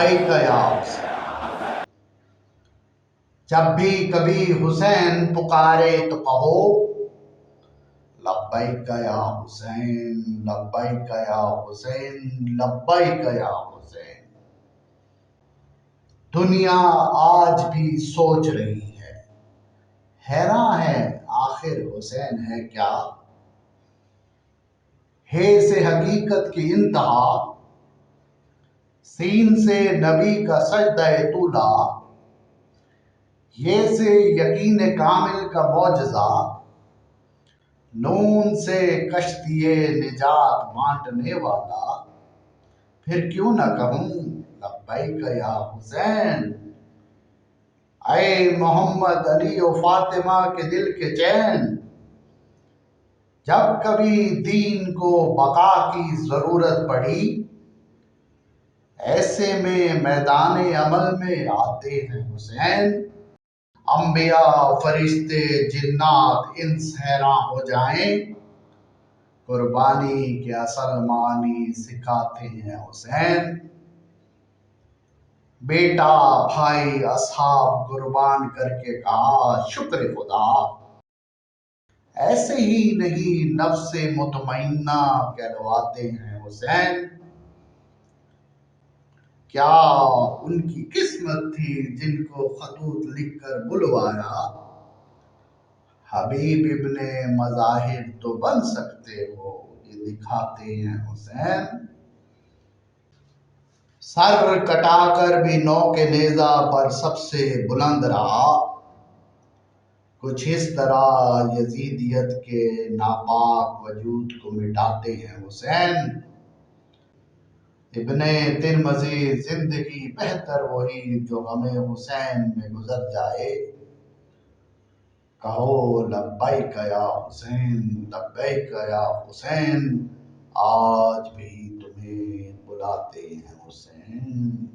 لبیک یا حسین۔ جب بھی کبھی حسین پکارے تو کہو لبیک یا حسین، لبیک یا حسین، لبیک یا حسین۔ دنیا آج بھی سوچ رہی ہے، حیران ہے آخر حسین ہے کیا؟ ہے سے حقیقت کی انتہا، سین سے نبی کا سجدہ طولا، یہ سے یقین کامل کا معجزہ، نون سے کشتی نجات بانٹنے والا، پھر کیوں نہ کہوں لبیک یا حسین۔ اے محمد علی و فاطمہ کے دل کے چین، جب کبھی دین کو بقا کی ضرورت پڑی، ایسے میں میدان عمل میں آتے ہیں حسین۔ انبیاء فرشتے جنات انس حیران ہو جائیں، قربانی کے اصل معنی سکھاتے ہیں حسین۔ بیٹا بھائی اصحاب قربان کر کے کہا شکر خدا، ایسے ہی نہیں نفس مطمئنہ کہلواتے ہیں حسین۔ کیا ان کی قسمت تھی جن کو خطوط لکھ کر بلوایا، حبیب ابن مظاہر تو بن سکتے ہو یہ دکھاتے ہیں حسین۔ سر کٹا کر بھی نوک نیزہ پر سب سے بلند رہا، کچھ اس طرح یزیدیت کے ناپاک وجود کو مٹاتے ہیں حسین۔ ابن ترمذی زندگی بہتر وہی جو غم حسین میں گزر جائے، کہو لبیک یا حسین، لبیک یا حسین، آج بھی تمہیں بلاتے ہیں حسین۔